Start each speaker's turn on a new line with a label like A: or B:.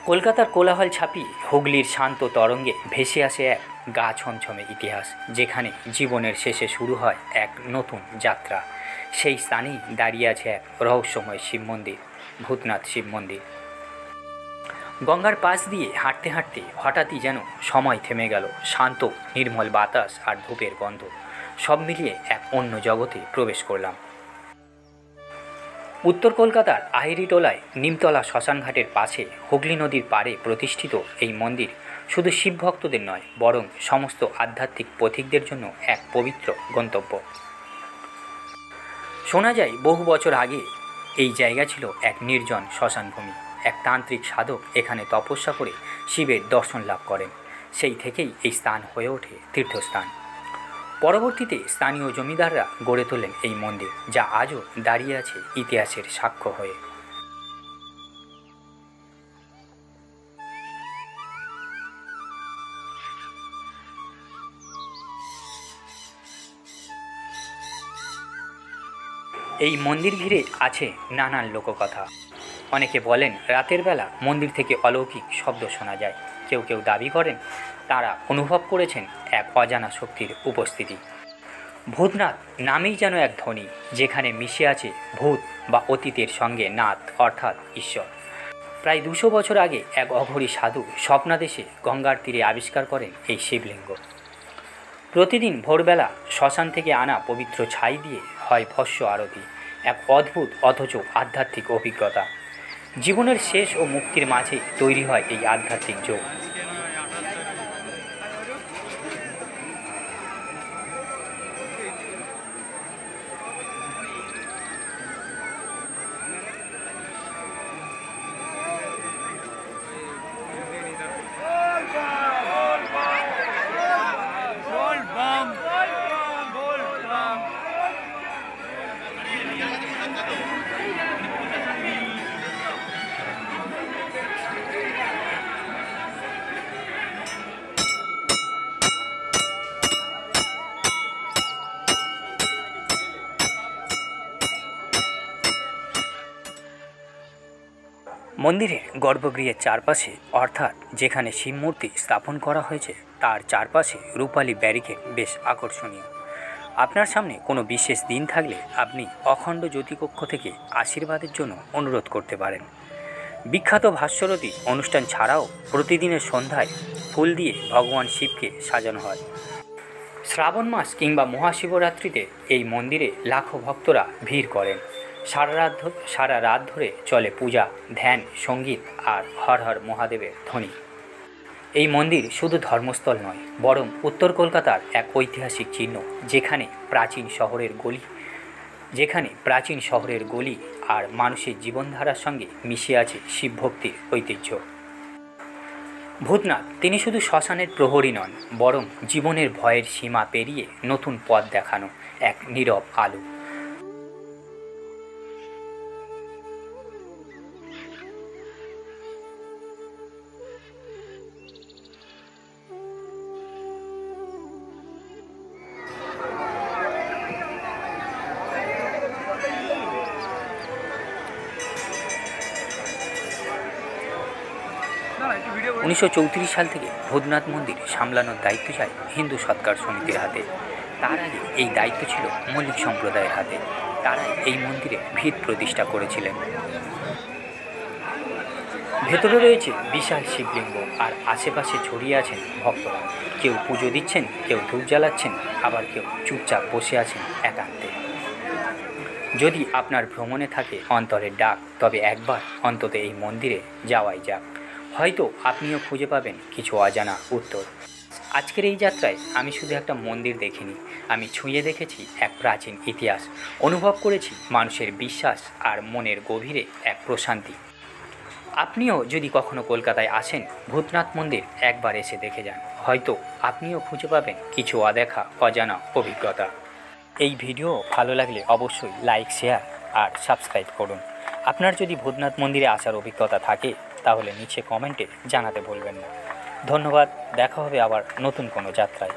A: কলকাতার কোলাহল ছাপিয়ে হুগলির শান্ত তরঙ্গে ভেসে আসে এক গা ছমছমে ইতিহাস, যেখানে জীবনের শেষে শুরু হয় এক নতুন যাত্রা। সেই স্থানেই দাঁড়িয়ে আছে এক রহস্যময় শিব মন্দির, ভূতনাথ শিব মন্দির। গঙ্গার পাশ দিয়ে হাঁটতে হাঁটতে হঠাৎই যেন সময় থেমে গেল। শান্ত নির্মল বাতাস আর ধূপের গন্ধ সব মিলিয়ে এক অন্য জগতে প্রবেশ করলাম। উত্তর কলকাতার আহিরিটোলায় নিমতলা শ্মশানঘাটের পাশে হুগলি নদীর পাড়ে প্রতিষ্ঠিত এই মন্দির শুধু শিব ভক্তদের নয়, বরং সমস্ত আধ্যাত্মিক পথিকদের জন্য এক পবিত্র গন্তব্য। শোনা যায় বহু বছর আগে এই জায়গা ছিল এক নির্জন শ্মশানভূমি। এক তান্ত্রিক সাধক এখানে তপস্যা করে শিবের দর্শন লাভ করেন। সেই থেকেই এই স্থান হয়ে ওঠে তীর্থস্থান। পরবর্তীতে স্থানীয় জমিদাররা গড়ে তোলেন এই মন্দির, যা আজও দাঁড়িয়ে আছে ইতিহাসের সাক্ষ্য হয়ে। এই মন্দির ঘিরে আছে নানান লোককথা। অনেকে বলেন রাতের বেলা মন্দির থেকে অলৌকিক শব্দ শোনা যায়। কেউ কেউ দাবি করেন তারা অনুভব করেছেন এক অজানা শক্তির উপস্থিতি। ভূতনাথ নামেই যেন এক ধ্বনি, যেখানে মিশে আছে ভূত বা অতীতের সঙ্গে নাথ অর্থাৎ ঈশ্বর। প্রায় 200 বছর আগে এক অঘরী সাধু স্বপ্নাদেশে গঙ্গার তীরে আবিষ্কার করেন এই শিবলিঙ্গ। প্রতিদিন ভোরবেলা শ্মশান থেকে আনা পবিত্র ছাই দিয়ে হয় ভস্য আরতি, এক অদ্ভুত অথচ আধ্যাত্মিক অভিজ্ঞতা। জীবনের শেষ ও মুক্তির মাঝে তৈরি হয় এই আধ্যাত্মিক যোগ। মন্দিরের গর্ভগৃহের চারপাশে, অর্থাৎ যেখানে শিব মূর্তি স্থাপন করা হয়েছে তার চারপাশে রূপালী ব্যারিকেড বেশ আকর্ষণীয়। আপনার সামনে কোনো বিশেষ দিন থাকলে আপনি অখণ্ড জ্যোতিকক্ষ থেকে আশীর্বাদের জন্য অনুরোধ করতে পারেন। বিখ্যাত ভাস্বরতী অনুষ্ঠান ছাড়াও প্রতিদিনের সন্ধ্যায় ফুল দিয়ে ভগবান শিবকে সাজানো হয়। শ্রাবণ মাস কিংবা মহাশিবরাত্রিতে এই মন্দিরে লাখো ভক্তরা ভিড় করেন। সারা রাত ধরে চলে পূজা, ধ্যান, সঙ্গীত আর হর হর মহাদেবের ধ্বনি। এই মন্দির শুধু ধর্মস্থল নয়, বরং উত্তর কলকাতার এক ঐতিহাসিক চিহ্ন, যেখানে প্রাচীন শহরের গলি আর মানুষের জীবনধারার সঙ্গে মিশে আছে শিবভক্তির ঐতিহ্য। ভূতনাথ তিনি শুধু শ্মশানের প্রহরী নন, বরং জীবনের ভয়ের সীমা পেরিয়ে নতুন পথ দেখানো এক নীরব আলো। 1934 সাল থেকে ভূতনাথ মন্দির সামলানোর দায়িত্ব যায় হিন্দু সৎকার সমিতির হাতে। তার আগে এই দায়িত্ব ছিল মল্লিক সম্প্রদায়ের হাতে। তারাই এই মন্দিরে ভিত প্রতিষ্ঠা করেছিলেন। ভেতরে রয়েছে বিশাল শিবলিঙ্গ আর আশেপাশে ছড়িয়ে আছেন ভক্তরা। কেউ পুজো দিচ্ছেন, কেউ ধূপ জ্বালাচ্ছেন, আবার কেউ চুপচাপ বসে আছেন একান্তে। যদি আপনার ভ্রমণে থাকে অন্তরের ডাক, তবে একবার অন্তত এই মন্দিরে যাওয়াই যাক। হয়তো আপনিও খুঁজে পাবেন কিছু অজানা উত্তর। আজকের এই যাত্রায় আমি শুধু একটা মন্দির দেখিনি, আমি ছুঁয়ে দেখেছি এক প্রাচীন ইতিহাস, অনুভব করেছি মানুষের বিশ্বাস আর মনের গভীরে এক প্রশান্তি। আপনিও যদি কখনো কলকাতায় আসেন, ভূতনাথ মন্দির একবার এসে দেখে যান। হয়তো আপনিও খুঁজে পাবেন কিছু অদেখা অজানা অভিজ্ঞতা। এই ভিডিও ভালো লাগলে অবশ্যই লাইক, শেয়ার আর সাবস্ক্রাইব করুন। আপনার যদি ভূতনাথ মন্দিরে আসার অভিজ্ঞতা থাকে তাহলে নিচে কমেন্টে জানাতে ভুলবেন না। ধন্যবাদ। দেখা হবে আবার নতুন কোনো যাত্রায়।